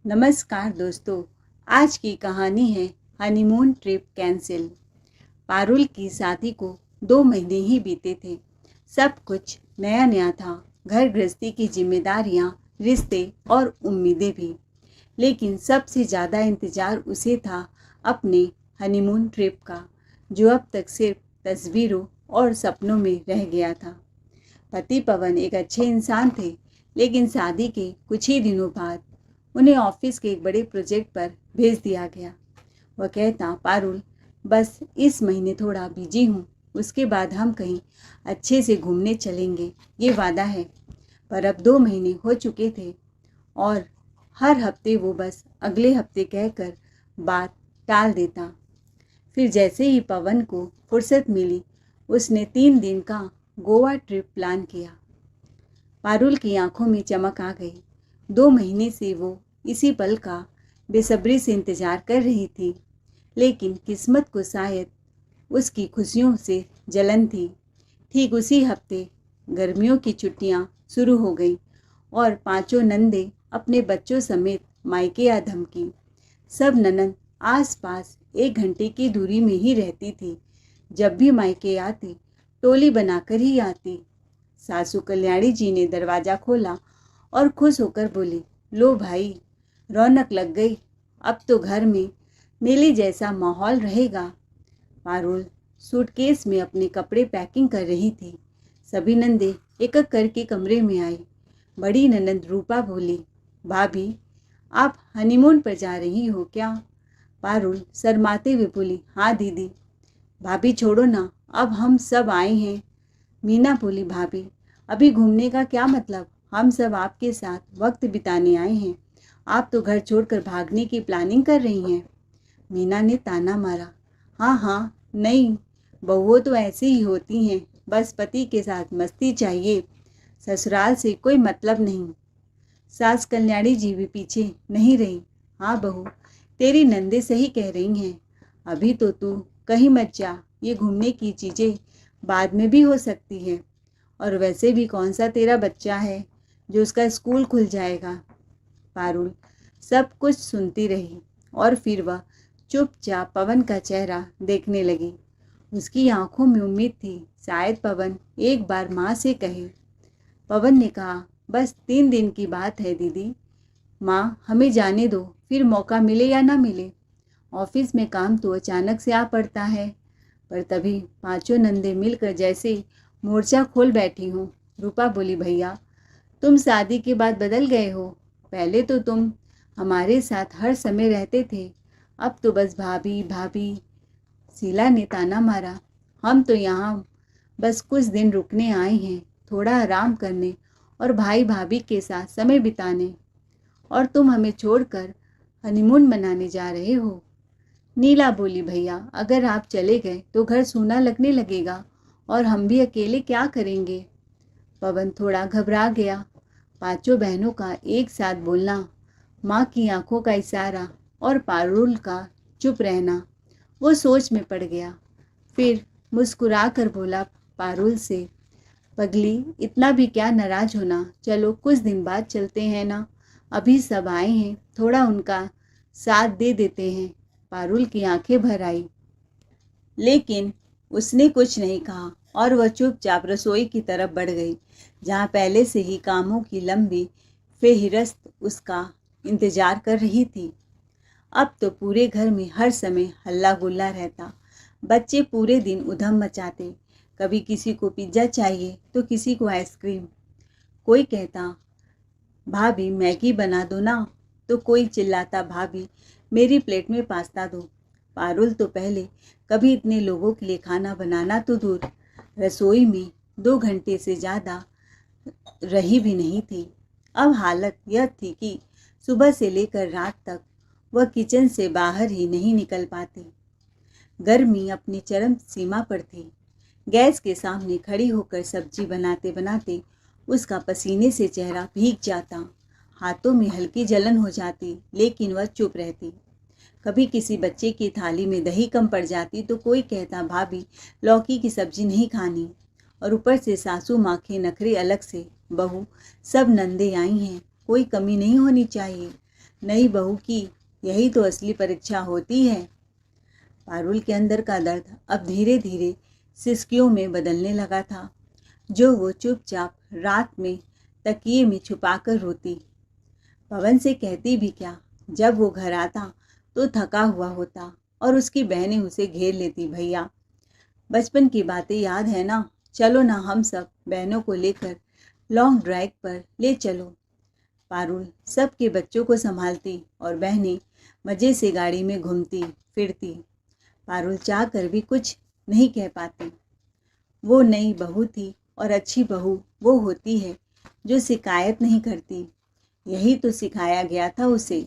नमस्कार दोस्तों। आज की कहानी है हनीमून ट्रिप कैंसिल। पारुल की शादी को 2 महीने ही बीते थे। सब कुछ नया नया था, घर गृहस्थी की जिम्मेदारियां, रिश्ते और उम्मीदें भी। लेकिन सबसे ज़्यादा इंतज़ार उसे था अपने हनीमून ट्रिप का, जो अब तक सिर्फ तस्वीरों और सपनों में रह गया था। पति पवन एक अच्छे इंसान थे, लेकिन शादी के कुछ ही दिनों बाद उन्हें ऑफिस के एक बड़े प्रोजेक्ट पर भेज दिया गया। वह कहता, पारुल बस इस महीने थोड़ा बिजी हूँ, उसके बाद हम कहीं अच्छे से घूमने चलेंगे, ये वादा है। पर अब 2 महीने हो चुके थे और हर हफ्ते वो बस अगले हफ्ते कहकर बात टाल देता। फिर जैसे ही पवन को फुर्सत मिली, उसने 3 दिन का गोवा ट्रिप प्लान किया। पारुल की आंखों में चमक आ गई। 2 महीने से वो इसी पल का बेसब्री से इंतजार कर रही थी, लेकिन किस्मत को शायद उसकी खुशियों से जलन थी। ठीक उसी हफ्ते गर्मियों की छुट्टियां शुरू हो गई और 5 नंदे अपने बच्चों समेत मायके आ धमकी। सब ननद आसपास 1 घंटे की दूरी में ही रहती थी। जब भी मायके आती, टोली बनाकर ही आती। सासू कल्याणी जी ने दरवाज़ा खोला और खुश होकर बोली, लो भाई, रौनक लग गई। अब तो घर में मेले जैसा माहौल रहेगा। पारुल सूटकेस में अपने कपड़े पैकिंग कर रही थी। सभी नंदे एक एक करके कमरे में आई। बड़ी ननद रूपा बोली, भाभी आप हनीमून पर जा रही हो क्या? पारुल शर्माते हुए बोली, हाँ दीदी। भाभी छोड़ो ना, अब हम सब आए हैं। मीना बोली, भाभी अभी घूमने का क्या मतलब, हम सब आपके साथ वक्त बिताने आए हैं। आप तो घर छोड़कर भागने की प्लानिंग कर रही हैं। मीना ने ताना मारा, हाँ हाँ, नहीं, बहुओं तो ऐसी ही होती हैं, बस पति के साथ मस्ती चाहिए, ससुराल से कोई मतलब नहीं। सास कल्याणी जी भी पीछे नहीं रही, हाँ बहू, तेरी नंदे सही कह रही हैं। अभी तो तू कहीं मत जा, ये घूमने की चीज़ें बाद में भी हो सकती हैं। और वैसे भी कौन सा तेरा बच्चा है जो उसका स्कूल खुल जाएगा। पारुल सब कुछ सुनती रही और फिर वह चुपचाप पवन का चेहरा देखने लगी। उसकी आंखों में उम्मीद थी, शायद पवन एक बार माँ से कहे। पवन ने कहा, बस 3 दिन की बात है दीदी, माँ हमें जाने दो, फिर मौका मिले या ना मिले। ऑफिस में काम तो अचानक से आ पड़ता है। पर तभी 5 नंदे मिलकर जैसे मोर्चा खोल बैठी हूँ। रूपा बोली, भैया तुम शादी के बाद बदल गए हो। पहले तो तुम हमारे साथ हर समय रहते थे, अब तो बस भाभी भाभी। शीला ने ताना मारा, हम तो यहाँ बस कुछ दिन रुकने आए हैं, थोड़ा आराम करने और भाई भाभी के साथ समय बिताने, और तुम हमें छोड़कर हनीमून मनाने जा रहे हो। नीला बोली, भैया अगर आप चले गए तो घर सूना लगने लगेगा और हम भी अकेले क्या करेंगे। पवन थोड़ा घबरा गया। 5 बहनों का एक साथ बोलना, माँ की आंखों का इशारा और पारुल का चुप रहना, वो सोच में पड़ गया। फिर मुस्कुरा कर बोला पारुल से, पगली इतना भी क्या नाराज होना, चलो कुछ दिन बाद चलते हैं ना, अभी सब आए हैं, थोड़ा उनका साथ दे देते हैं। पारुल की आंखें भर आई, लेकिन उसने कुछ नहीं कहा और वह चुपचाप रसोई की तरफ बढ़ गई, जहाँ पहले से ही कामों की लंबी फेहरिस्त उसका इंतजार कर रही थी। अब तो पूरे घर में हर समय हल्ला गुल्ला रहता। बच्चे पूरे दिन उधम मचाते, कभी किसी को पिज्ज़ा चाहिए तो किसी को आइसक्रीम। कोई कहता, भाभी मैगी बना दो ना, तो कोई चिल्लाता, भाभी मेरी प्लेट में पास्ता दो। पारुल तो पहले कभी इतने लोगों के लिए खाना बनाना तो दूर, रसोई में 2 घंटे से ज़्यादा रही भी नहीं थी। अब हालत यह थी कि सुबह से लेकर रात तक वह किचन से बाहर ही नहीं निकल पाती। गर्मी अपनी चरम सीमा पर थी। गैस के सामने खड़ी होकर सब्जी बनाते बनाते उसका पसीने से चेहरा भीग जाता, हाथों में हल्की जलन हो जाती, लेकिन वह चुप रहती। कभी किसी बच्चे की थाली में दही कम पड़ जाती तो कोई कहता, भाभी लौकी की सब्जी नहीं खानी। और ऊपर से सासू माँ के नखरे अलग से, बहू सब नंदे आई हैं, कोई कमी नहीं होनी चाहिए। नई बहू की यही तो असली परीक्षा होती है। पारुल के अंदर का दर्द अब धीरे धीरे सिसकियों में बदलने लगा था, जो वो चुपचाप रात में तकिए में छुपाकर रोती। पवन से कहती भी क्या, जब वो घर आता तो थका हुआ होता और उसकी बहनें उसे घेर लेती। भैया, बचपन की बातें याद है ना? चलो ना, हम सब बहनों को लेकर लॉन्ग ड्राइव पर ले चलो। पारुल सबके बच्चों को संभालती और बहनें मज़े से गाड़ी में घूमती फिरती। पारुल चाह कर भी कुछ नहीं कह पाती। वो नई बहू थी और अच्छी बहू वो होती है जो शिकायत नहीं करती। यही तो सिखाया गया था उसे।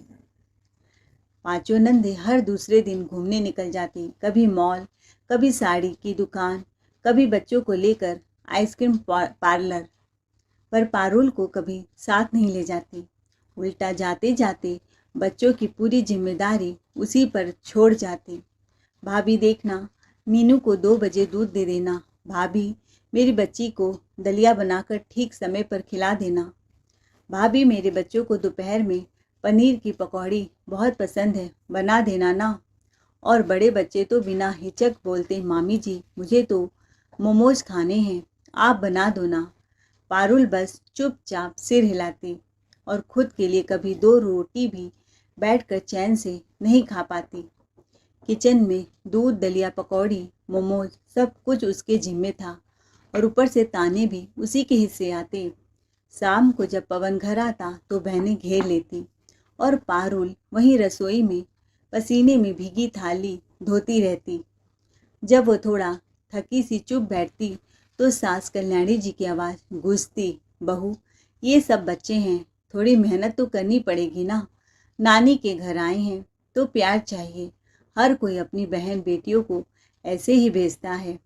पांचों नंदे हर दूसरे दिन घूमने निकल जाती, कभी मॉल, कभी साड़ी की दुकान, कभी बच्चों को लेकर आइसक्रीम पार्लर। पर पारुल को कभी साथ नहीं ले जाती। उल्टा जाते जाते बच्चों की पूरी जिम्मेदारी उसी पर छोड़ जाती। भाभी देखना, मीनू को 2 बजे दूध दे देना। भाभी, मेरी बच्ची को दलिया बनाकर ठीक समय पर खिला देना। भाभी, मेरे बच्चों को दोपहर में पनीर की पकौड़ी बहुत पसंद है, बना देना ना। और बड़े बच्चे तो बिना हिचक बोलते, मामी जी मुझे तो मोमोज खाने हैं, आप बना दो ना। पारुल बस चुपचाप सिर हिलाती और खुद के लिए कभी 2 रोटी भी बैठकर चैन से नहीं खा पाती। किचन में दूध, दलिया, पकौड़ी, मोमोज सब कुछ उसके जिम्मे था और ऊपर से ताने भी उसी के हिस्से आते। शाम को जब पवन घर आता तो बहनें घेर लेती और पारुल वहीं रसोई में पसीने में भीगी थाली धोती रहती। जब वो थोड़ा थकी सी चुप बैठती तो सास कल्याणी जी की आवाज़ गूंजती, बहू, ये सब बच्चे हैं, थोड़ी मेहनत तो करनी पड़ेगी ना। नानी के घर आए हैं तो प्यार चाहिए। हर कोई अपनी बहन बेटियों को ऐसे ही भेजता है।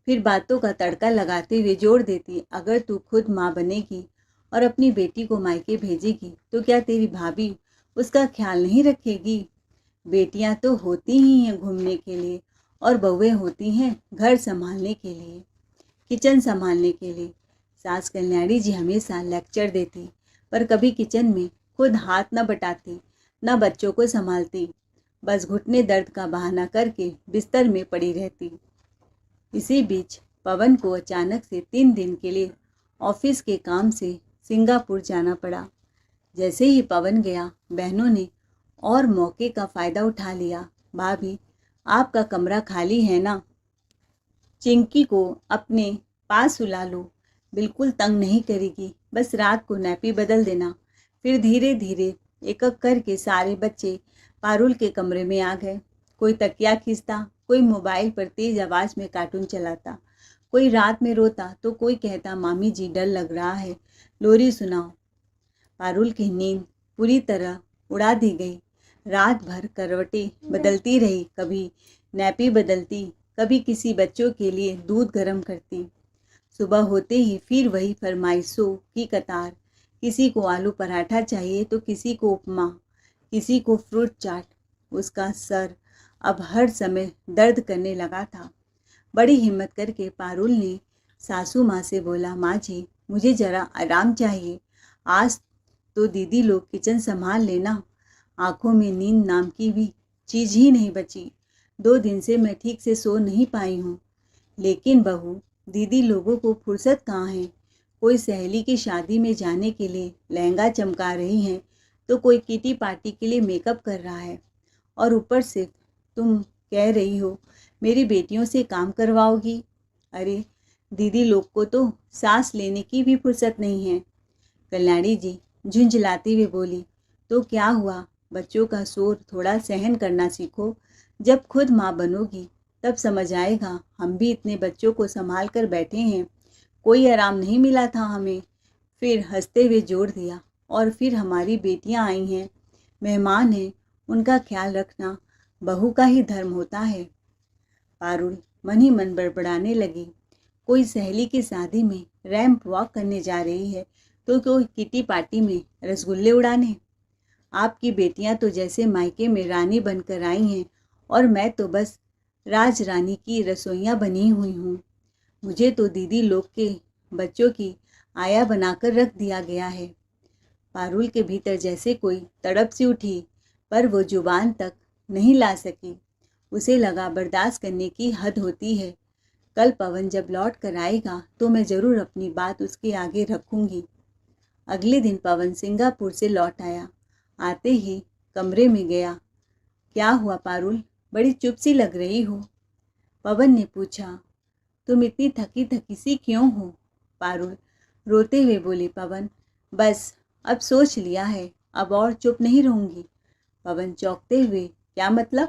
फिर बातों का तड़का लगाते हुए जोड़ देती, अगर तू खुद माँ बनेगी और अपनी बेटी को मायके भेजेगी तो क्या तेरी भाभी उसका ख्याल नहीं रखेगी? बेटियां तो होती ही हैं घूमने के लिए और बहुएं होती हैं घर संभालने के लिए, किचन संभालने के लिए। सास कल्याणी जी हमेशा लेक्चर देती, पर कभी किचन में खुद हाथ न बटाती, न बच्चों को संभालती। बस घुटने दर्द का बहाना करके बिस्तर में पड़ी रहती। इसी बीच पवन को अचानक से 3 दिन के लिए ऑफिस के काम से सिंगापुर जाना पड़ा। जैसे ही पवन गया, बहनों ने और मौके का फ़ायदा उठा लिया। भाभी, आपका कमरा खाली है ना? चिंकी को अपने पास सुला लो, बिल्कुल तंग नहीं करेगी, बस रात को नैपी बदल देना। फिर धीरे धीरे एक एक करके सारे बच्चे पारुल के कमरे में आ गए। कोई तकिया खींचता, कोई मोबाइल पर तेज आवाज़ में कार्टून चलाता, कोई रात में रोता तो कोई कहता, मामी जी डर लग रहा है, लोरी सुनाओ। पारुल की नींद पूरी तरह उड़ा दी गई। रात भर करवटें बदलती रही, कभी नैपी बदलती, कभी किसी बच्चों के लिए दूध गर्म करती। सुबह होते ही फिर वही फरमाइशों की कतार। किसी को आलू पराठा चाहिए तो किसी को उपमा, किसी को फ्रूट चाट। उसका सर अब हर समय दर्द करने लगा था। बड़ी हिम्मत करके पारुल ने सासू माँ से बोला, माँ जी मुझे ज़रा आराम चाहिए, आज तो दीदी लोग किचन संभाल लेना। आंखों में नींद नाम की भी चीज़ ही नहीं बची। 2 दिन से मैं ठीक से सो नहीं पाई हूँ। लेकिन बहू, दीदी लोगों को फुर्सत कहाँ है? कोई सहेली की शादी में जाने के लिए लहंगा चमका रही हैं तो कोई किटी पार्टी के लिए मेकअप कर रहा है, और ऊपर से तुम कह रही हो मेरी बेटियों से काम करवाओगी। अरे, दीदी लोग को तो सांस लेने की भी फुर्सत नहीं है। कल्याणी जी झुंझलाती हुई बोली, तो क्या हुआ, बच्चों का शोर थोड़ा सहन करना सीखो। जब खुद माँ बनोगी तब समझ आएगा। हम भी इतने बच्चों को संभाल कर बैठे हैं, कोई आराम नहीं मिला था हमें। फिर हंसते हुए जोड़ दिया, और फिर हमारी बेटियां आई हैं, मेहमान हैं, उनका ख्याल रखना बहू का ही धर्म होता है। पारुल मन ही मन बड़बड़ाने लगी, कोई सहेली की शादी में रैंप वॉक करने जा रही है तो कोई किटी पार्टी में रसगुल्ले उड़ाने। आपकी बेटियां तो जैसे मायके में रानी बनकर आई हैं और मैं तो बस राज रानी की रसोइयाँ बनी हुई हूँ। मुझे तो दीदी लोग के बच्चों की आया बनाकर रख दिया गया है। पारुल के भीतर जैसे कोई तड़प सी उठी, पर वो जुबान तक नहीं ला सकी। उसे लगा बर्दाश्त करने की हद होती है। कल पवन जब लौट कर आएगा तो मैं ज़रूर अपनी बात उसके आगे रखूंगी। अगले दिन पवन सिंगापुर से लौट आया। आते ही कमरे में गया। क्या हुआ पारुल, बड़ी चुप सी लग रही हो? पवन ने पूछा। तुम इतनी थकी थकी सी क्यों हो? पारुल रोते हुए बोली। पवन, बस अब सोच लिया है, अब और चुप नहीं रहूंगी। पवन चौंकते हुए, क्या मतलब?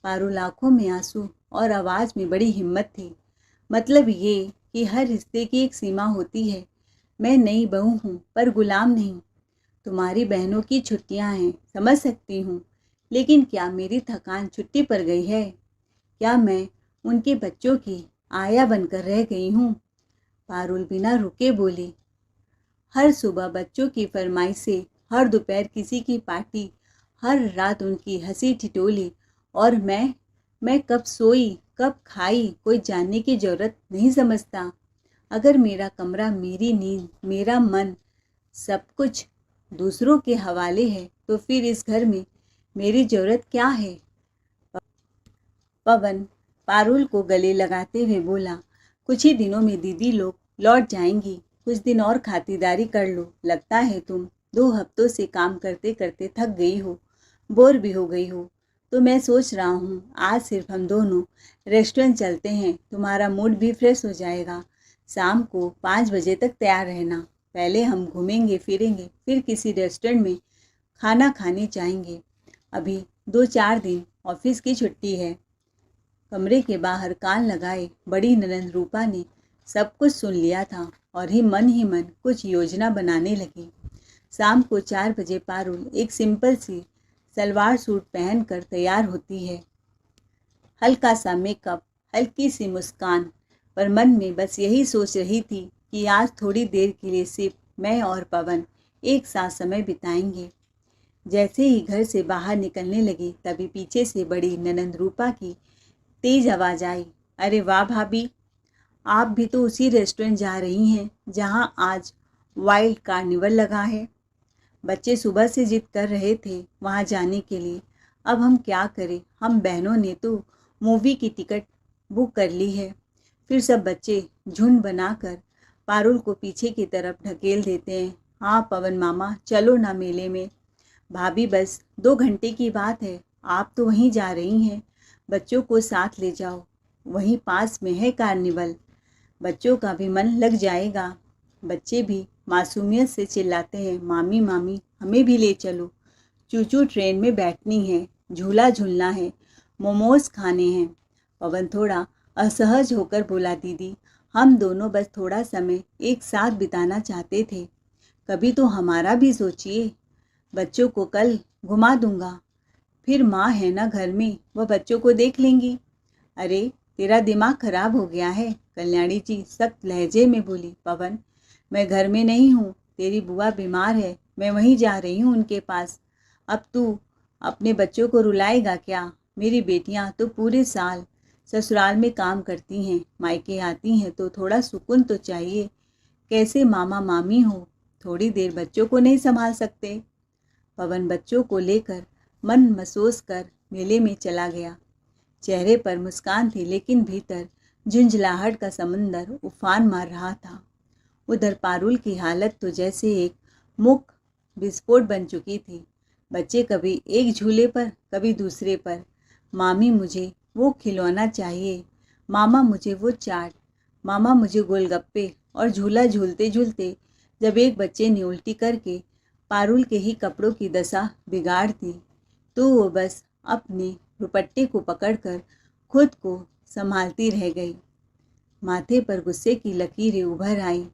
पारुल आंखों में आंसू और आवाज़ में बड़ी हिम्मत थी। मतलब ये कि हर रिश्ते की एक सीमा होती है। मैं नई बहू हूँ पर गुलाम नहीं। तुम्हारी बहनों की छुट्टियाँ हैं, समझ सकती हूँ, लेकिन क्या मेरी थकान छुट्टी पर गई है? क्या मैं उनके बच्चों की आया बनकर रह गई हूँ? पारुल बिना रुके बोली। हर सुबह बच्चों की फरमाइशें, हर दोपहर किसी की पार्टी, हर रात उनकी हंसी ठिठोली, और मैं कब सोई कब खाई कोई जानने की ज़रूरत नहीं समझता। अगर मेरा कमरा, मेरी नींद, मेरा मन, सब कुछ दूसरों के हवाले है तो फिर इस घर में मेरी ज़रूरत क्या है? पवन पारुल को गले लगाते हुए बोला। कुछ ही दिनों में दीदी लोग लौट जाएंगी। कुछ दिन और खातिरदारी कर लो। लगता है तुम 2 हफ्तों से काम करते करते थक गई हो, बोर भी हो गई हो। तो मैं सोच रहा हूँ आज सिर्फ हम दोनों रेस्टोरेंट चलते हैं, तुम्हारा मूड भी फ्रेश हो जाएगा। शाम को 5 बजे तक तैयार रहना। पहले हम घूमेंगे फिरेंगे, फिर किसी रेस्टोरेंट में खाना खाने जाएंगे। अभी 2-4 दिन ऑफिस की छुट्टी है। कमरे के बाहर कान लगाए बड़ी ननंद रूपा ने सब कुछ सुन लिया था और ही मन कुछ योजना बनाने लगी। शाम को 4 बजे पारुल एक सिंपल सी सलवार सूट पहनकर तैयार होती है। हल्का सा मेकअप, हल्की सी मुस्कान, पर मन में बस यही सोच रही थी कि आज थोड़ी देर के लिए सिर्फ मैं और पवन एक साथ समय बिताएंगे। जैसे ही घर से बाहर निकलने लगी तभी पीछे से बड़ी ननंद रूपा की तेज आवाज आई। अरे वाह भाभी, आप भी तो उसी रेस्टोरेंट जा रही हैं जहां आज वाइल्ड कार्निवल लगा है। बच्चे सुबह से जिद कर रहे थे वहां जाने के लिए। अब हम क्या करें, हम बहनों ने तो मूवी की टिकट बुक कर ली है। फिर सब बच्चे झुंड बनाकर पारुल को पीछे की तरफ ढकेल देते हैं। हाँ पवन मामा, चलो ना मेले में। भाभी बस 2 घंटे की बात है, आप तो वहीं जा रही हैं, बच्चों को साथ ले जाओ, वहीं पास में है कार्निवल, बच्चों का भी मन लग जाएगा। बच्चे भी मासूमियत से चिल्लाते हैं, मामी मामी हमें भी ले चलो, चूचू ट्रेन में बैठनी है, झूला झूलना है, मोमोज खाने हैं। पवन थोड़ा असहज होकर बोला, दीदी हम दोनों बस थोड़ा समय एक साथ बिताना चाहते थे, कभी तो हमारा भी सोचिए। बच्चों को कल घुमा दूंगा, फिर माँ है ना घर में, वह बच्चों को देख लेंगी। अरे तेरा दिमाग खराब हो गया है, कल्याणी जी सख्त लहजे में बोली। पवन, मैं घर में नहीं हूँ, तेरी बुआ बीमार है, मैं वहीं जा रही हूँ उनके पास। अब तू अपने बच्चों को रुलाएगा क्या? मेरी बेटियाँ तो पूरे साल ससुराल में काम करती हैं, मायके आती हैं तो थोड़ा सुकून तो चाहिए। कैसे मामा मामी हो, थोड़ी देर बच्चों को नहीं संभाल सकते? पवन बच्चों को लेकर मन महसूस कर मेले में चला गया। चेहरे पर मुस्कान थी लेकिन भीतर झुंझलाहट का समंदर उफान मार रहा था। उधर पारुल की हालत तो जैसे एक मुख विस्फोट बन चुकी थी। बच्चे कभी एक झूले पर कभी दूसरे पर। मामी मुझे वो खिलौना चाहिए, मामा मुझे वो चाट, मामा मुझे गोलगप्पे। और झूला झूलते झूलते जब एक बच्चे ने उल्टी करके पारुल के ही कपड़ों की दशा बिगाड़ दी तो वो बस अपने दुपट्टे को पकड़कर खुद को संभालती रह गई। माथे पर गुस्से की लकीरें उभर आई।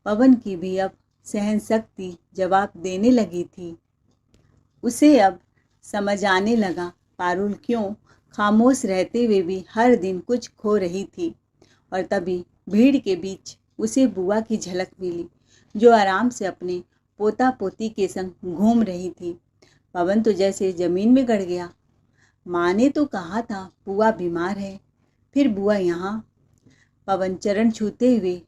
पवन की भी अब सहन शक्ति जवाब देने लगी थी। उसे अब समझ आने लगा पारुल क्यों खामोश रहते हुए भी हर दिन कुछ खो रही थी। और तभी भीड़ के बीच उसे बुआ की झलक मिली जो आराम से अपने पोता पोती के संग घूम रही थी। पवन तो जैसे जमीन में गड़ गया। माँ ने तो कहा था बुआ बीमार है, फिर बुआ यहाँ। पवन चरण छूते हुए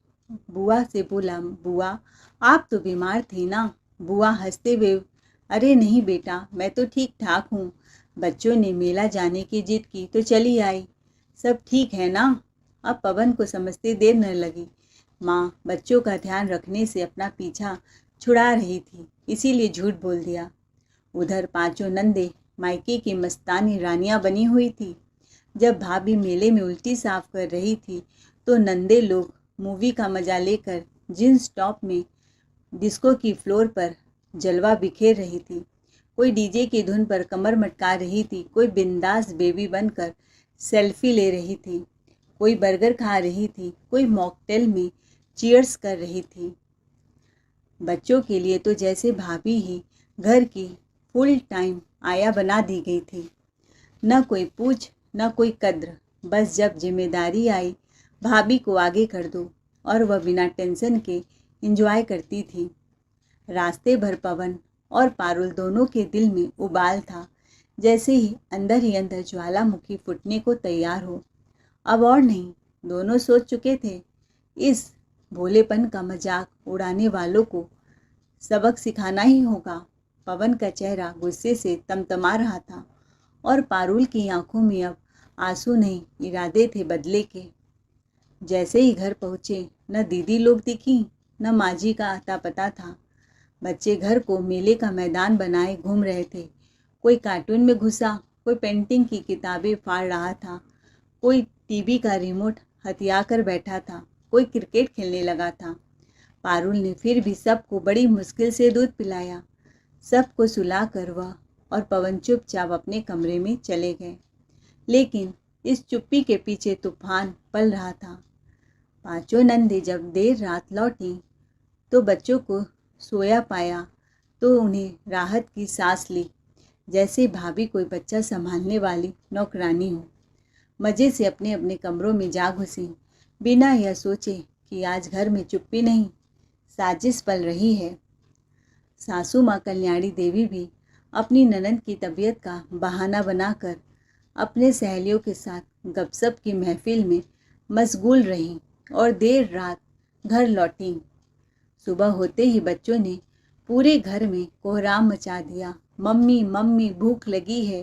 बुआ से बोला, बुआ आप तो बीमार थी ना, बुआ हंसते हुए, अरे नहीं बेटा, मैं तो ठीक ठाक हूँ। बच्चों ने मेला जाने की जिद की तो चली आई। सब ठीक है ना? अब पवन को समझते देर न लगी। माँ बच्चों का ध्यान रखने से अपना पीछा छुड़ा रही थी, इसीलिए झूठ बोल दिया। उधर पांचों नंदे मायके की मस्तानी रानियां बनी हुई थी। जब भाभी मेले में उल्टी साफ कर रही थी तो नंदे लोग मूवी का मजा लेकर जींस टॉप में डिस्को की फ्लोर पर जलवा बिखेर रही थी। कोई डीजे की धुन पर कमर मटका रही थी, कोई बिंदास बेबी बनकर सेल्फी ले रही थी, कोई बर्गर खा रही थी, कोई मॉकटेल में चीयर्स कर रही थी। बच्चों के लिए तो जैसे भाभी ही घर की फुल टाइम आया बना दी गई थी। न कोई पूछ न कोई कद्र, बस जब जिम्मेदारी आई भाभी को आगे कर दो और वह बिना टेंशन के एंजॉय करती थी। रास्ते भर पवन और पारुल दोनों के दिल में उबाल था, जैसे ही अंदर ज्वालामुखी फूटने को तैयार हो। अब और नहीं, दोनों सोच चुके थे, इस भोलेपन का मजाक उड़ाने वालों को सबक सिखाना ही होगा। पवन का चेहरा गुस्से से तमतमा रहा था और पारुल की आंखों में अब आंसू नहीं, इरादे थे बदले के। जैसे ही घर पहुंचे, न दीदी लोग दिखी न माँ जी का आता पता था। बच्चे घर को मेले का मैदान बनाए घूम रहे थे। कोई कार्टून में घुसा, कोई पेंटिंग की किताबें फाड़ रहा था, कोई टीवी का रिमोट हथिया कर बैठा था, कोई क्रिकेट खेलने लगा था। पारुल ने फिर भी सबको बड़ी मुश्किल से दूध पिलाया। सबको सुलाकर वह और पवन चुपचाप अपने कमरे में चले गए। लेकिन इस चुप्पी के पीछे तूफान पल रहा था। पांचों नंदे जब देर रात लौटी तो बच्चों को सोया पाया तो उन्हें राहत की सांस ली, जैसे भाभी कोई बच्चा संभालने वाली नौकरानी हो। मज़े से अपने अपने कमरों में जा घुसी, बिना यह सोचे कि आज घर में चुप्पी नहीं, साजिश पल रही है। सासू माँ कल्याणी देवी भी अपनी ननद की तबीयत का बहाना बनाकर अपने सहेलियों के साथ गपशप की महफिल में मशगूल रहीं और देर रात घर लौटीं। सुबह होते ही बच्चों ने पूरे घर में कोहराम मचा दिया। मम्मी मम्मी भूख लगी है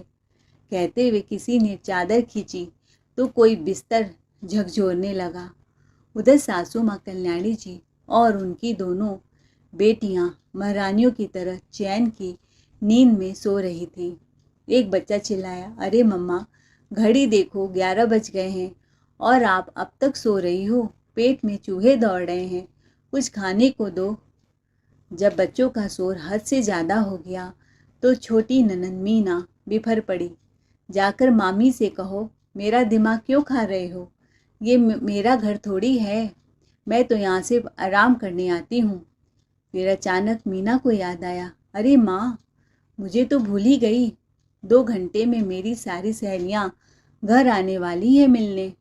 कहते हुए किसी ने चादर खींची तो कोई बिस्तर झकझोरने लगा। उधर सासू माँ कल्याणी जी और उनकी दोनों बेटियां महारानियों की तरह चैन की नींद में सो रही थी। एक बच्चा चिल्लाया, अरे मम्मा, घड़ी देखो 11 बज गए हैं और आप अब तक सो रही हो। पेट में चूहे दौड़ रहे हैं, कुछ खाने को दो। जब बच्चों का शोर हद से ज़्यादा हो गया तो छोटी ननद मीना बिफर पड़ी, जाकर मामी से कहो मेरा दिमाग क्यों खा रहे हो, ये मेरा घर थोड़ी है, मैं तो यहाँ से आराम करने आती हूँ। फिर अचानक मीना को याद आया, अरे माँ, मुझे तो भूल ही गई, 2 घंटे में मेरी सारी सहेलियाँ घर आने वाली है मिलने।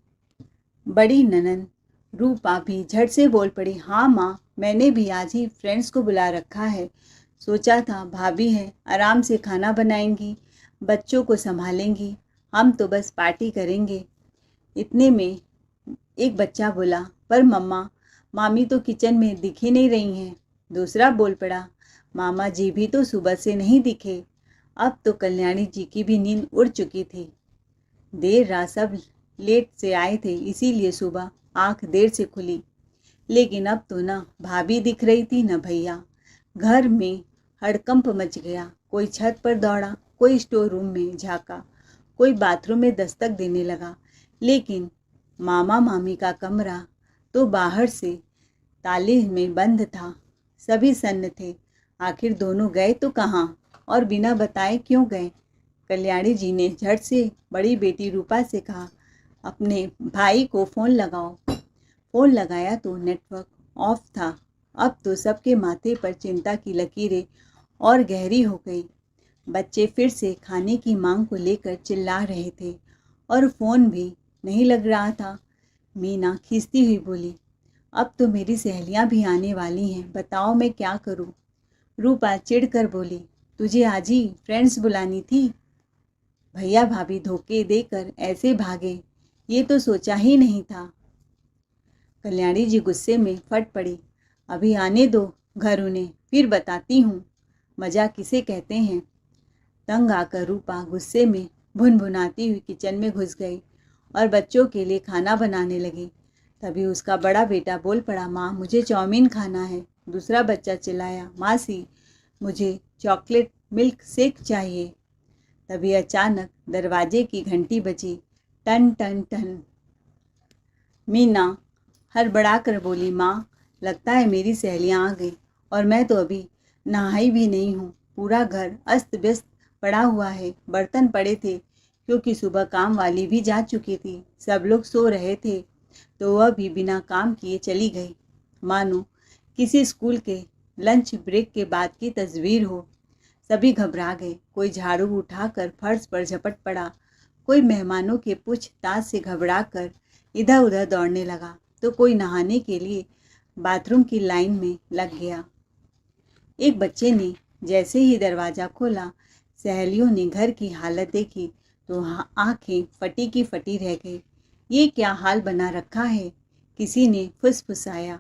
बड़ी ननद रूपा भी झट से बोल पड़ी, हाँ माँ, मैंने भी आज ही फ्रेंड्स को बुला रखा है। सोचा था भाभी है, आराम से खाना बनाएंगी, बच्चों को संभालेंगी, हम तो बस पार्टी करेंगे। इतने में एक बच्चा बोला, पर मम्मा, मामी तो किचन में दिख ही नहीं रही हैं। दूसरा बोल पड़ा, मामा जी भी तो सुबह से नहीं दिखे। अब तो कल्याणी जी की भी नींद उड़ चुकी थी। देर रात सब लेट से आए थे, इसीलिए सुबह आंख देर से खुली। लेकिन अब तो न भाभी दिख रही थी न भैया। घर में हड़कंप मच गया। कोई छत पर दौड़ा, कोई स्टोर रूम में झांका, कोई बाथरूम में दस्तक देने लगा। लेकिन मामा मामी का कमरा तो बाहर से ताले में बंद था। सभी सन्न थे। आखिर दोनों गए तो कहाँ और बिना बताए क्यों गए? कल्याणी जी ने झट से बड़ी बेटी रूपा से कहा, अपने भाई को फ़ोन लगाओ। फ़ोन लगाया तो नेटवर्क ऑफ था। अब तो सबके माथे पर चिंता की लकीरें और गहरी हो गई। बच्चे फिर से खाने की मांग को लेकर चिल्ला रहे थे और फ़ोन भी नहीं लग रहा था। मीना खींचती हुई बोली, अब तो मेरी सहेलियां भी आने वाली हैं, बताओ मैं क्या करूं? रूपा चिढ़कर बोली, तुझे आज ही फ्रेंड्स बुलानी थी? भैया भाभी धोखे देकर ऐसे भागे, ये तो सोचा ही नहीं था। कल्याणी जी गुस्से में फट पड़ी, अभी आने दो घर उन्हें, फिर बताती हूँ मज़ा किसे कहते हैं। तंग आकर रूपा गुस्से में भुनभुनाती हुई किचन में घुस गई और बच्चों के लिए खाना बनाने लगी। तभी उसका बड़ा बेटा बोल पड़ा, माँ मुझे चाउमीन खाना है। दूसरा बच्चा चिल्लाया, मासी मुझे चॉकलेट मिल्क शेक चाहिए। तभी अचानक दरवाजे की घंटी बजी, टन टन टन। मीना हड़बड़ा कर बोली, माँ लगता है मेरी सहेलियाँ आ गई और मैं तो अभी नहाई भी नहीं हूँ। पूरा घर अस्त व्यस्त पड़ा हुआ है। बर्तन पड़े थे क्योंकि सुबह काम वाली भी जा चुकी थी। सब लोग सो रहे थे तो वह भी बिना काम किए चली गई, मानो किसी स्कूल के लंच ब्रेक के बाद की तस्वीर हो। सभी घबरा गए। कोई झाड़ू उठाकर फर्श पर झपट पड़ा, कोई मेहमानों के पूछताछ से घबरा कर इधर उधर दौड़ने लगा, तो कोई नहाने के लिए बाथरूम की लाइन में लग गया। एक बच्चे ने जैसे ही दरवाज़ा खोला, सहेलियों ने घर की हालत देखी तो आंखें फटी की फटी रह गई। ये क्या हाल बना रखा है, किसी ने फुसफुसाया।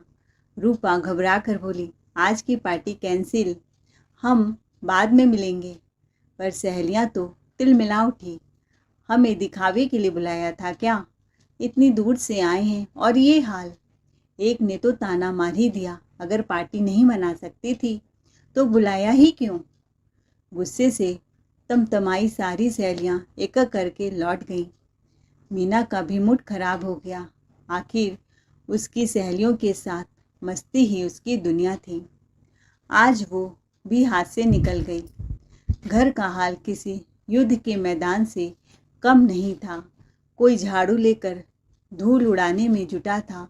रूपा घबरा कर बोली, आज की पार्टी कैंसिल, हम बाद में मिलेंगे। पर सहेलियां तो तिलमिला उठी, हमें दिखावे के लिए बुलाया था क्या? इतनी दूर से आए हैं और ये हाल। एक ने तो ताना मार ही दिया, अगर पार्टी नहीं मना सकती थी तो बुलाया ही क्यों? गुस्से से तमतमाई सारी सहेलियां एक एक करके लौट गईं। मीना का भी मूड खराब हो गया। आखिर उसकी सहेलियों के साथ मस्ती ही उसकी दुनिया थी। आज वो भी हाथ से निकल गई। घर का हाल किसी युद्ध के मैदान से कम नहीं था। कोई झाड़ू लेकर धूल उड़ाने में जुटा था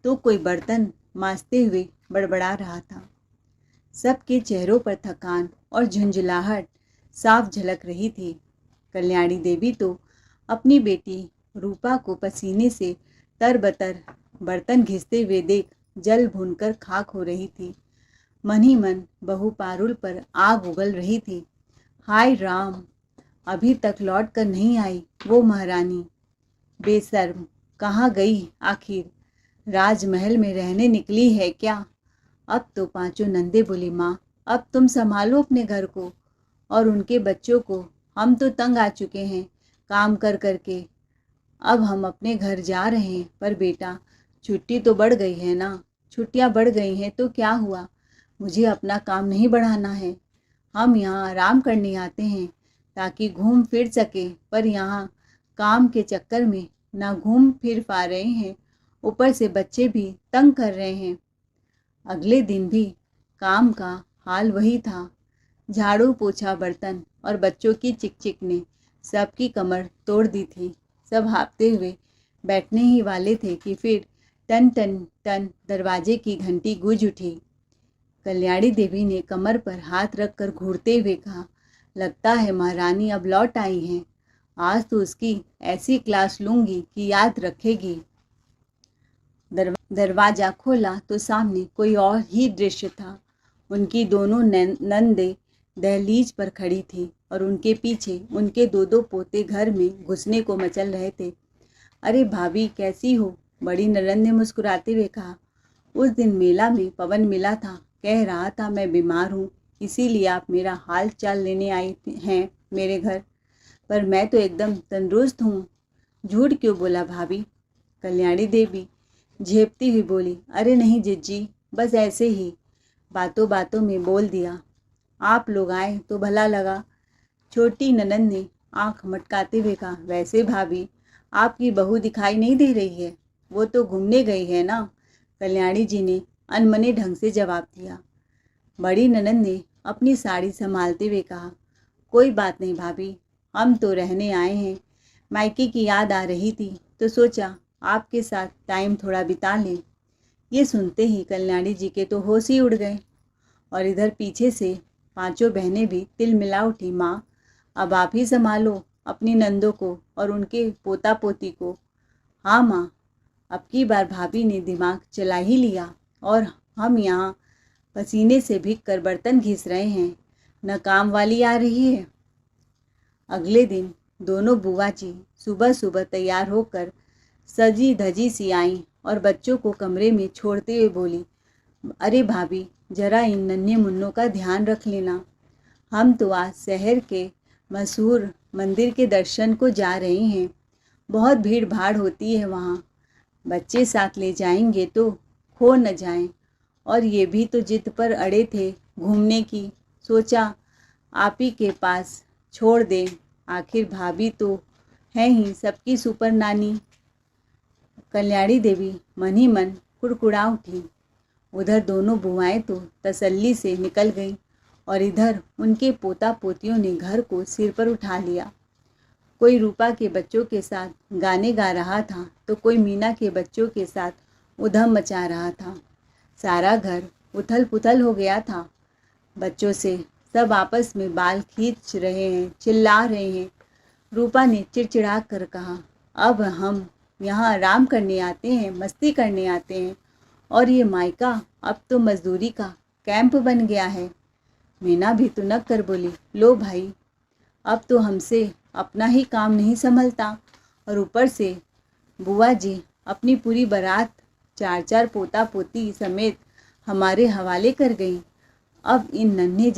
तो कोई बर्तन मांजते हुए बड़बड़ा रहा था। सबके चेहरों पर थकान और झुंझलाहट साफ झलक रही थी। कल्याणी देवी तो अपनी बेटी रूपा को पसीने से तरबतर बर्तन घिसते हुए देख जल भूनकर खाक हो रही थी। मन ही मन बहू पारुल पर आग उगल रही थी। हाय राम, अभी तक लौट कर नहीं आई वो महारानी। बेशर्म, कहाँ गई आखिर? राजमहल में रहने निकली है क्या? अब तो पांचों नंदे बोली, माँ अब तुम संभालो अपने घर को और उनके बच्चों को। हम तो तंग आ चुके हैं काम कर करके। अब हम अपने घर जा रहे हैं। पर बेटा, छुट्टी तो बढ़ गई है ना। छुट्टियाँ बढ़ गई हैं तो क्या हुआ, मुझे अपना काम नहीं बढ़ाना है। हम यहाँ आराम करने आते हैं ताकि घूम फिर सके, पर यहाँ काम के चक्कर में ना घूम फिर पा रहे हैं, ऊपर से बच्चे भी तंग कर रहे हैं। अगले दिन भी काम का हाल वही था। झाड़ू पोछा बर्तन और बच्चों की चिकचिक ने सबकी कमर तोड़ दी थी। सब हाँफते हुए बैठने ही वाले थे कि फिर टन टन टन दरवाजे की घंटी गूंज उठी। कल्याणी देवी ने कमर पर हाथ रखकर घूरते हुए कहा, लगता है महारानी अब लौट आई हैं। आज तो उसकी ऐसी क्लास लूंगी कि याद रखेगी। दरवाजा खोला तो सामने कोई और ही दृश्य था। उनकी दोनों नंदे दहलीज पर खड़ी थी और उनके पीछे उनके दो दो पोते घर में घुसने को मचल रहे थे। अरे भाभी कैसी हो? बड़ी ननंद ने मुस्कुराते हुए कहा। उस दिन मेला में पवन मिला था, कह रहा था मैं बीमार हूँ, इसीलिए आप मेरा हाल चाल लेने आई हैं मेरे घर। पर मैं तो एकदम तंदुरुस्त हूँ। झूठ क्यों बोला भाभी? कल्याणी देवी झेपती हुई बोली, अरे नहीं जिज्जी, बस ऐसे ही बातों बातों में बोल दिया। आप लोग आए तो भला लगा। छोटी ननंद ने आंख मटकाते हुए कहा, वैसे भाभी आपकी बहू दिखाई नहीं दे रही है, वो तो घूमने गई है ना। कल्याणी जी ने अनमने ढंग से जवाब दिया। बड़ी ननंद ने अपनी साड़ी संभालते हुए कहा, कोई बात नहीं भाभी, हम तो रहने आए हैं। मायके की याद आ रही थी तो सोचा आपके साथ टाइम थोड़ा बिता लें। ये सुनते ही कल्याणी जी के तो होश ही उड़ गए और इधर पीछे से पांचों बहनें भी तिलमिला उठी। माँ अब आप ही संभालो अपनी नंदों को और उनके पोता पोती को। हाँ माँ, अब की बार भाभी ने दिमाग चला ही लिया और हम यहाँ पसीने से भीग कर बर्तन घिस रहे हैं, न काम वाली आ रही है। अगले दिन दोनों बुआ जी सुबह सुबह तैयार होकर सजी धजी सी आईं और बच्चों को कमरे में छोड़ते हुए बोली, अरे भाभी जरा इन नन्हे मुन्नों का ध्यान रख लेना। हम तो आज शहर के मशहूर मंदिर के दर्शन को जा रहे हैं। बहुत भीड़ भाड़ होती है वहाँ। बच्चे साथ ले जाएंगे तो खो न जाएं। और ये भी तो जिद पर अड़े थे घूमने की। सोचा आप ही के पास छोड़ दें। आखिर भाभी तो है ही सबकी सुपर नानी। कल्याणी देवी मन ही मन कुड़कुड़ा उठी। उधर दोनों बुआएं तो तसल्ली से निकल गईं और इधर उनके पोता पोतियों ने घर को सिर पर उठा लिया। कोई रूपा के बच्चों के साथ गाने गा रहा था तो कोई मीना के बच्चों के साथ उधम मचा रहा था। सारा घर उथल पुथल हो गया था। बच्चों से सब आपस में बाल खींच रहे हैं, चिल्ला रहे हैं। रूपा ने चिड़चिड़ा कर कहा, अब हम यहाँ आराम करने आते हैं, मस्ती करने आते हैं, और ये मायका अब तो मजदूरी का कैंप बन गया है। मीना भी तुनक कर बोली, लो भाई, अब तो हमसे अपना ही काम नहीं संभलता और ऊपर से बुआ जी अपनी पूरी बारात 4-4 पोता पोती समेत हमारे हवाले कर गई। अब इन नन्हे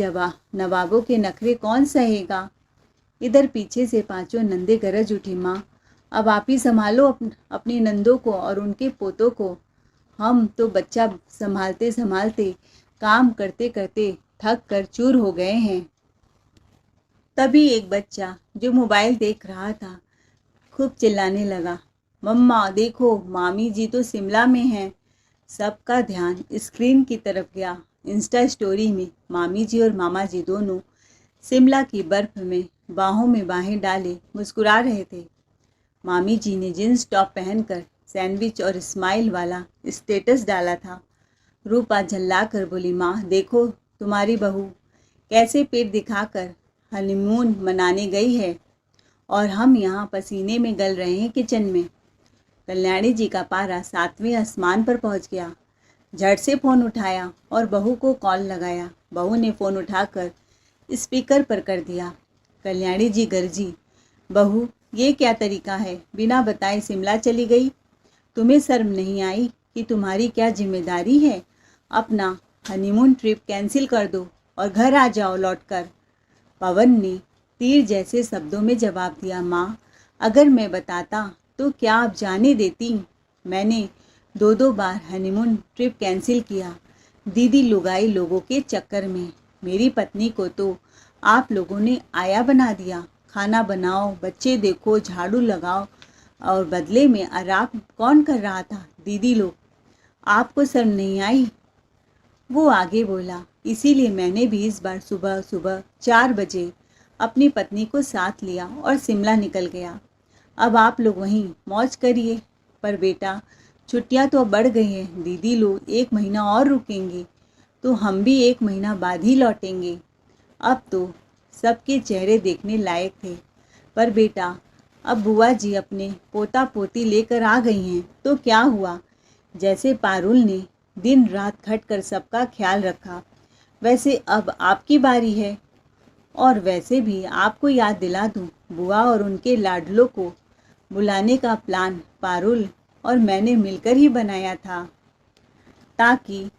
नवाबों के नखरे कौन सहेगा। इधर पीछे से पांचों नंदे गरज उठी, माँ अब आप ही संभालो अपनी नंदों को और उनके पोतों को। हम तो बच्चा संभालते संभालते काम करते करते थक कर चूर हो गए हैं। तभी एक बच्चा जो मोबाइल देख रहा था खूब चिल्लाने लगा, मम्मा देखो मामी जी तो शिमला में हैं। सबका ध्यान स्क्रीन की तरफ गया। इंस्टा स्टोरी में मामी जी और मामा जी दोनों शिमला की बर्फ में बाहों में बाहें डाले मुस्कुरा रहे थे। मामी जी ने जींस टॉप पहनकर सैंडविच और स्माइल वाला स्टेटस डाला था। रूपा झल्ला कर बोली, माँ देखो तुम्हारी बहू कैसे पेट दिखाकर हनीमून मनाने गई है और हम यहाँ पसीने में गल रहे हैं किचन में। कल्याणी जी का पारा 7वें आसमान पर पहुँच गया। झट से फ़ोन उठाया और बहू को कॉल लगाया। बहू ने फ़ोन उठाकर स्पीकर पर कर दिया। कल्याणी जी गरजी, बहू ये क्या तरीका है, बिना बताए शिमला चली गई। तुम्हें शर्म नहीं आई कि तुम्हारी क्या जिम्मेदारी है। अपना हनीमून ट्रिप कैंसिल कर दो और घर आ जाओ लौटकर। पवन ने तीर जैसे शब्दों में जवाब दिया, माँ अगर मैं बताता तो क्या आप जाने देती। मैंने 2-2 बार हनीमून ट्रिप कैंसिल किया दीदी लुगाई लोगों के चक्कर में। मेरी पत्नी को तो आप लोगों ने आया बना दिया। खाना बनाओ, बच्चे देखो, झाड़ू लगाओ, और बदले में आराम कौन कर रहा था, दीदी लोग। आपको शर्म नहीं आई। वो आगे बोला, इसीलिए मैंने भी इस बार सुबह सुबह 4 बजे अपनी पत्नी को साथ लिया और शिमला निकल गया। अब आप लोग वहीं मौज करिए। पर बेटा छुट्टियां तो अब बढ़ गई हैं। दीदी लोग 1 महीना और रुकेंगे तो हम भी 1 महीना बाद ही लौटेंगे। अब तो सबके चेहरे देखने लायक थे। पर बेटा अब बुआ जी अपने पोता पोती लेकर आ गई हैं तो क्या हुआ। जैसे पारुल ने दिन रात खटकर सबका ख्याल रखा, वैसे अब आपकी बारी है। और वैसे भी आपको याद दिला दूं, बुआ और उनके लाडलों को बुलाने का प्लान पारुल और मैंने मिलकर ही बनाया था, ताकि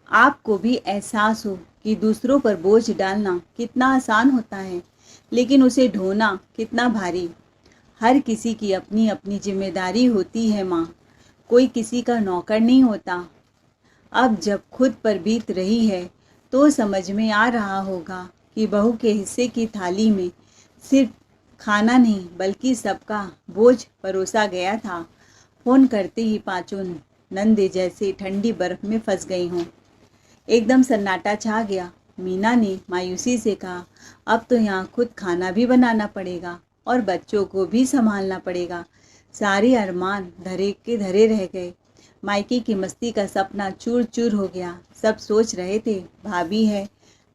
आपको भी एहसास हो कि दूसरों पर बोझ डालना कितना आसान होता है, लेकिन उसे ढोना कितना भारी। हर किसी की अपनी अपनी जिम्मेदारी होती है माँ, कोई किसी का नौकर नहीं होता। अब जब खुद पर बीत रही है तो समझ में आ रहा होगा कि बहू के हिस्से की थाली में सिर्फ खाना नहीं बल्कि सबका बोझ परोसा गया था। फ़ोन करते ही पांचों नंदे जैसे ठंडी बर्फ में फंस गई हों। एकदम सन्नाटा छा गया। मीना ने मायूसी से कहा, अब तो यहाँ खुद खाना भी बनाना पड़ेगा और बच्चों को भी संभालना पड़ेगा। सारे अरमान धरे के धरे रह गए। मायके की मस्ती का सपना चूर चूर हो गया। सब सोच रहे थे भाभी है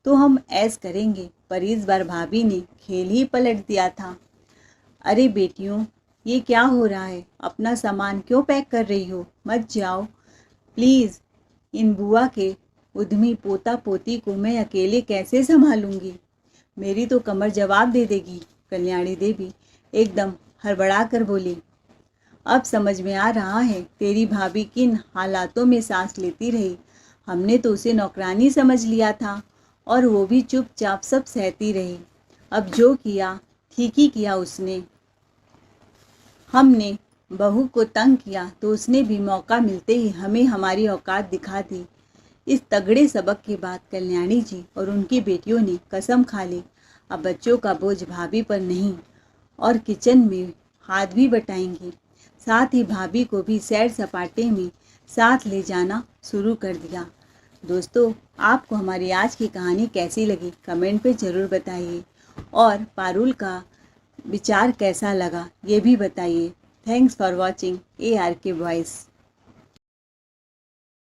तो हम ऐश करेंगे, पर इस बार भाभी ने खेल ही पलट दिया था। अरे बेटियों ये क्या हो रहा है, अपना सामान क्यों पैक कर रही हो, मत जाओ प्लीज़। इन बुआ के उद्यमी पोता पोती को मैं अकेले कैसे संभालूंगी, मेरी तो कमर जवाब दे देगी। कल्याणी देवी एकदम हड़बड़ा कर बोली, अब समझ में आ रहा है तेरी भाभी किन हालातों में सांस लेती रही। हमने तो उसे नौकरानी समझ लिया था और वो भी चुपचाप सब सहती रही। अब जो किया ठीक ही किया उसने। हमने बहू को तंग किया तो उसने भी मौका मिलते ही हमें हमारी औकात दिखा दी। इस तगड़े सबक के बाद कल्याणी जी और उनकी बेटियों ने कसम खा ली, अब बच्चों का बोझ भाभी पर नहीं और किचन में हाथ भी बटाएंगी। साथ ही भाभी को भी सैर सपाटे में साथ ले जाना शुरू कर दिया। दोस्तों, आपको हमारी आज की कहानी कैसी लगी कमेंट पे ज़रूर बताइए और पारुल का विचार कैसा लगा ये भी बताइए। Thanks for watching ARK voice.